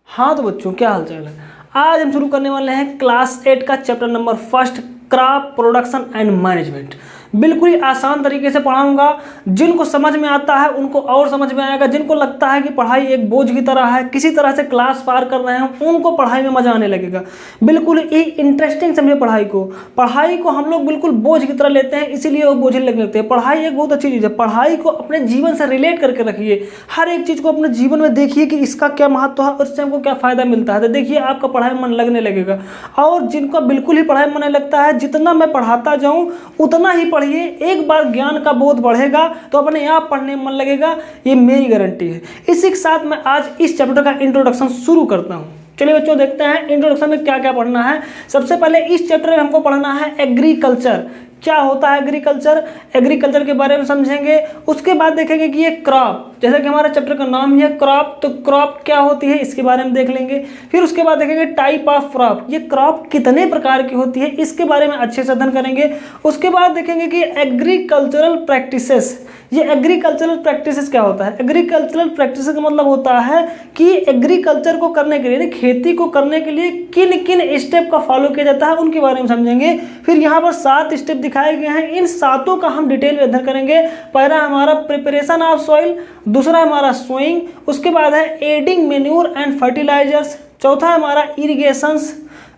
हाँ तो बच्चों क्या हाल चाल है। आज हम शुरू करने वाले हैं क्लास 8 का chapter number 1 crop production and management. बिल्कुल ही आसान तरीके से पढ़ाऊंगा। जिनको समझ में आता है उनको और समझ में आएगा। जिनको लगता है कि पढ़ाई एक बोझ की तरह है, किसी तरह से क्लास पार कर रहे हैं, उनको पढ़ाई में मजा आने लगेगा। बिल्कुल ही इंटरेस्टिंग समझे पढ़ाई को हम लोग बिल्कुल बोझ की तरह लेते हैं, इसीलिए वो बोझ लगने लगते हैं। पढ़ाई एक बहुत अच्छी चीज़ है। पढ़ाई को अपने जीवन से रिलेट करके रखिए। हर एक चीज़ को अपने जीवन में देखिए कि इसका क्या महत्व है और इससे हमको क्या फ़ायदा मिलता है। तो देखिए आपका पढ़ाई में मन लगने लगेगा। और जिनको बिल्कुल ही पढ़ाई में मन लगता है, जितना मैं पढ़ाता जाऊँ उतना ही पढ़िए। एक बार ज्ञान का बोध बढ़ेगा तो अपने आप पढ़ने में मन लगेगा, ये मेरी गारंटी है। इसी के साथ मैं आज इस चैप्टर का इंट्रोडक्शन शुरू करता हूँ। चलिए बच्चों देखते हैं इंट्रोडक्शन में क्या क्या पढ़ना है। सबसे पहले इस चैप्टर में हमको पढ़ना है एग्रीकल्चर। क्या होता है एग्रीकल्चर, एग्रीकल्चर के बारे में समझेंगे। उसके बाद देखेंगे कि ये क्रॉप, जैसे कि हमारे चैप्टर का नाम ही है क्रॉप, तो क्रॉप क्या होती है इसके बारे में देख लेंगे। फिर उसके बाद देखेंगे टाइप ऑफ क्रॉप, ये क्रॉप कितने प्रकार की होती है इसके बारे में अच्छे से अध्ययन करेंगे। उसके बाद देखेंगे कि एग्रीकल्चरल प्रैक्टिसेस, ये एग्रीकल्चरल प्रैक्टिसेस क्या होता है। एग्रीकल्चरल प्रैक्टिसेस का मतलब होता है कि एग्रीकल्चर को करने के लिए, खेती को करने के लिए किन किन स्टेप का फॉलो किया जाता है उनके बारे में समझेंगे। फिर यहाँ पर 7 स्टेप दिखाए गए हैं, इन 7 का हम डिटेल में अध्ययन करेंगे। पहला हमारा प्रिपरेशन ऑफ सॉइल, दूसरा हमारा सोइंग, उसके बाद है एडिंग मेन्यूर एंड फर्टिलाइजर्स, चौथा हमारा इरिगेशंस,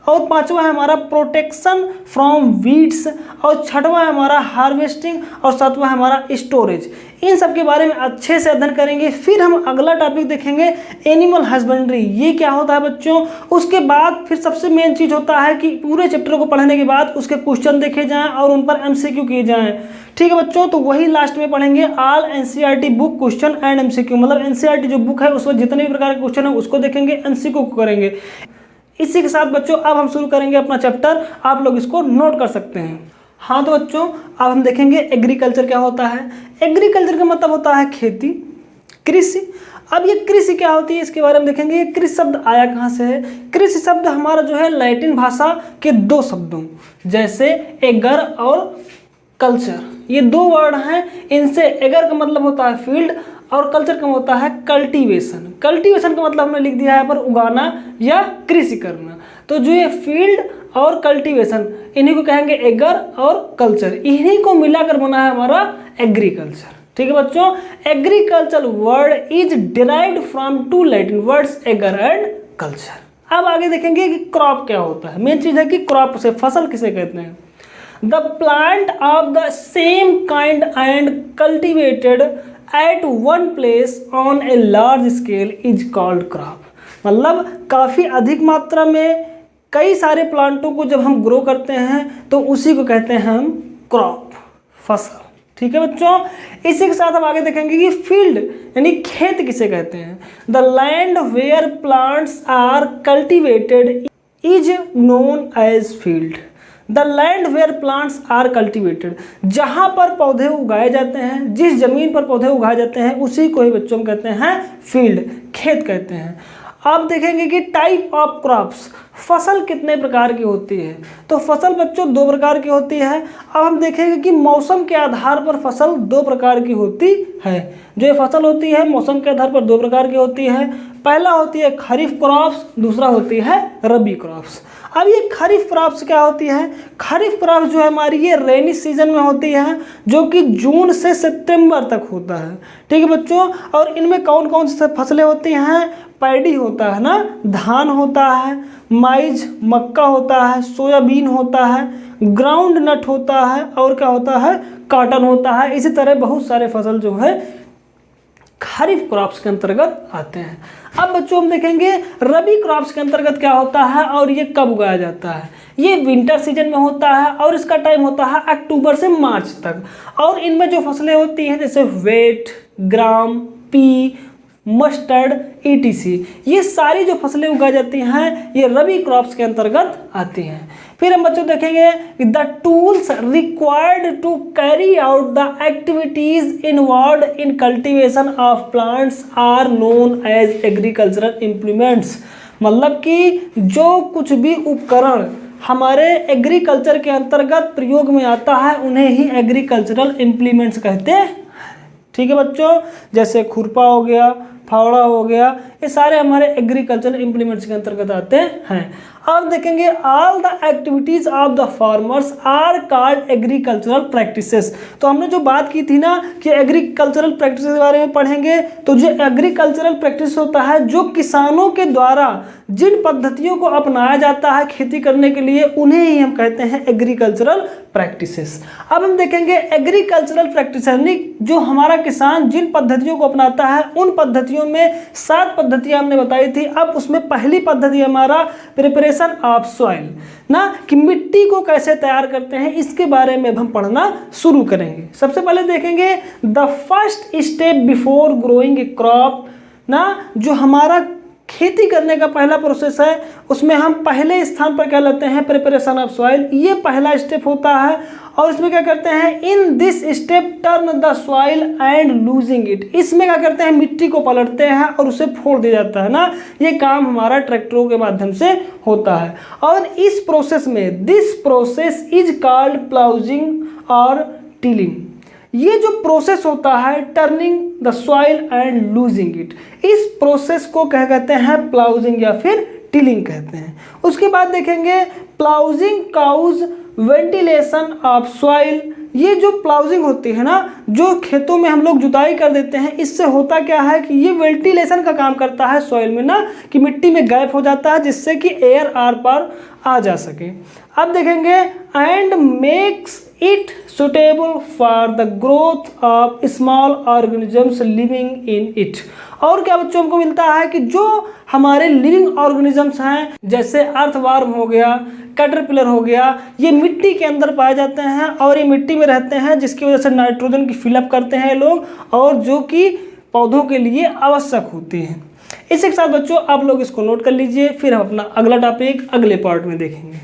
और पांचवा है हमारा प्रोटेक्शन फ्रॉम वीड्स, और छठवां है हमारा हार्वेस्टिंग, और सातवां है हमारा स्टोरेज। इन सब के बारे में अच्छे से अध्ययन करेंगे। फिर हम अगला टॉपिक देखेंगे एनिमल हस्बेंड्री, ये क्या होता है बच्चों। उसके बाद फिर सबसे मेन चीज़ होता है कि पूरे चैप्टर को पढ़ने के बाद उसके क्वेश्चन देखे जाएं और उन पर MCQ किए जाएं। ठीक है बच्चों, तो वही लास्ट में पढ़ेंगे all NCERT book question and MCQ, मतलब NCERT जो बुक है उसमें जितने भी प्रकार के क्वेश्चन है उसको देखेंगे, MCQ को करेंगे। इसी के साथ बच्चों अब हम शुरू करेंगे अपना चैप्टर, आप लोग इसको नोट कर सकते हैं। हाँ तो बच्चों अब हम देखेंगे एग्रीकल्चर क्या होता है। एग्रीकल्चर का मतलब होता है खेती, कृषि। अब ये कृषि क्या होती है इसके बारे में देखेंगे। ये कृषि शब्द आया कहाँ से है। कृषि शब्द हमारा जो है लैटिन भाषा के 2 शब्दों, जैसे एगर और कल्चर, ये 2 वर्ड हैं। इनसे एगर का मतलब होता है फील्ड और कल्चर का होता है कल्टीवेशन। कल्टीवेशन का मतलब हमने लिख दिया है पर उगाना या कृषि करना। तो जो ये फील्ड और कल्टीवेशन, इन्हीं को कहेंगे एगर और कल्चर, इन्हीं को मिलाकर बना है हमारा एग्रीकल्चर। ठीक है बच्चों, agriculture word is derived from 2 Latin words ager and culture. अब आगे देखेंगे कि क्रॉप क्या होता है। मेन चीज है कि क्रॉप से फसल किसे कहते हैं। The plant of the same kind and cultivated at one place on a large scale is called crop। मतलब काफ़ी अधिक मात्रा में कई सारे प्लांटों को जब हम ग्रो करते हैं तो उसी को कहते हैं हम क्रॉप, फसल। ठीक है बच्चों, इसी के साथ हम आगे देखेंगे कि फील्ड यानी खेत किसे कहते हैं। The land where plants are cultivated is known as field. The land where plants are cultivated, जहाँ पर पौधे उगाए जाते हैं, जिस जमीन पर पौधे उगाए जाते हैं उसी को ही बच्चों कहते हैं फील्ड, खेत कहते हैं। अब देखेंगे कि टाइप ऑफ क्रॉप्स, फसल कितने प्रकार की होती है। तो फसल बच्चों 2 प्रकार की होती है। अब हम देखेंगे कि मौसम के आधार पर फसल 2 प्रकार की होती है। जो ये फसल होती है मौसम के आधार पर 2 प्रकार की होती है। पहला होती है खरीफ क्रॉप्स, दूसरा होती है रबी क्रॉप्स। अब ये खरीफ क्रॉप्स क्या होती है। खरीफ क्रॉप्स जो है हमारी ये रेनी सीजन में होती है, जो कि जून से सितंबर तक होता है। ठीक है बच्चों, और इनमें कौन कौन सी फसलें होती हैं। पैडी होता है ना, धान होता है, माइज मक्का होता है, सोयाबीन होता है, ग्राउंड नट होता है, और क्या होता है कॉटन होता है। इसी तरह बहुत सारे फसल जो है खरीफ क्रॉप्स के अंतर्गत आते हैं। अब बच्चों हम देखेंगे रबी क्रॉप्स के अंतर्गत क्या होता है और ये कब उगाया जाता है। ये विंटर सीजन में होता है और इसका टाइम होता है अक्टूबर से मार्च तक। और इनमें जो फसलें होती हैं जैसे वेट, ग्राम, पी, मस्टर्ड, ETC, ये सारी जो फसलें उगाई जाती हैं ये रबी क्रॉप्स के अंतर्गत आती हैं। फिर हम बच्चों देखेंगे the tools required to carry out the activities involved in cultivation of plants are known as agricultural implements. मतलब कि जो कुछ भी उपकरण हमारे एग्रीकल्चर के अंतर्गत प्रयोग में आता है उन्हें ही एग्रीकल्चरल इम्प्लीमेंट्स कहते हैं। ठीक है बच्चों, जैसे खुरपा हो गया, फावड़ा हो गया, ये सारे हमारे एग्रीकल्चर इंप्लीमेंट्स के अंतर्गत आते हैं। अब देखेंगे all the activities of the farmers are called agricultural practices. तो हमने जो बात की थी ना कि एग्रीकल्चरल प्रैक्टिस के बारे में पढ़ेंगे, तो जो एग्रीकल्चरल प्रैक्टिस होता है जो किसानों के द्वारा जिन पद्धतियों को अपनाया जाता है खेती करने के लिए, उन्हें ही हम कहते हैं एग्रीकल्चरल प्रैक्टिसेस। अब हम देखेंगे एग्रीकल्चरल प्रैक्टिस यानी जो हमारा किसान जिन पद्धतियों को अपनाता है, उन पद्धतियों में 7 पद्धतियां हमने बताई थी। अब उसमें पहली पद्धति हमारा प्रिपरेशन ऑफ सॉइल ना, कि मिट्टी को कैसे तैयार करते हैं, इसके बारे में हम पढ़ना शुरू करेंगे। सबसे पहले देखेंगे the first step before growing A crop ना, जो हमारा खेती करने का पहला प्रोसेस है, उसमें हम पहले स्थान पर क्या लेते हैं, प्रिपरेशन ऑफ सॉइल। ये पहला स्टेप होता है और इसमें क्या करते हैं, in this step turn the soil and losing it. इसमें क्या करते हैं, मिट्टी को पलटते हैं और उसे फोड़ दिया जाता है ना। ये काम हमारा ट्रैक्टरों के माध्यम से होता है और इस प्रोसेस में दिस प्रोसेस इज कॉल्ड प्लाउजिंग और टिलिंग। ये जो प्रोसेस होता है turning the soil and losing it, इस प्रोसेस को क्या कहते हैं, प्लाउजिंग या फिर टिलिंग कहते हैं। उसके बाद देखेंगे प्लाउजिंग काउज वेंटिलेशन ऑफ सॉइल। ये जो प्लाउजिंग होती है ना, जो खेतों में हम लोग जुताई कर देते हैं, इससे होता क्या है कि ये वेंटिलेशन का काम करता है सॉइल में ना, कि मिट्टी में गैप हो जाता है जिससे कि एयर आर पार आ जा सके। अब देखेंगे and makes it suitable for the growth of small organisms living in it. और क्या बच्चों हमको मिलता है कि जो हमारे लिविंग ऑर्गेनिजम्स हैं, जैसे अर्थवर्म हो गया, कैटरपिलर हो गया, ये मिट्टी के अंदर पाए जाते हैं और ये मिट्टी में रहते हैं, जिसकी वजह से नाइट्रोजन की फिलअप करते हैं लोग, और जो कि पौधों के लिए आवश्यक होती है। इसी के साथ बच्चों आप लोग इसको नोट कर लीजिए, फिर हम अपना अगला टॉपिक अगले पार्ट में देखेंगे।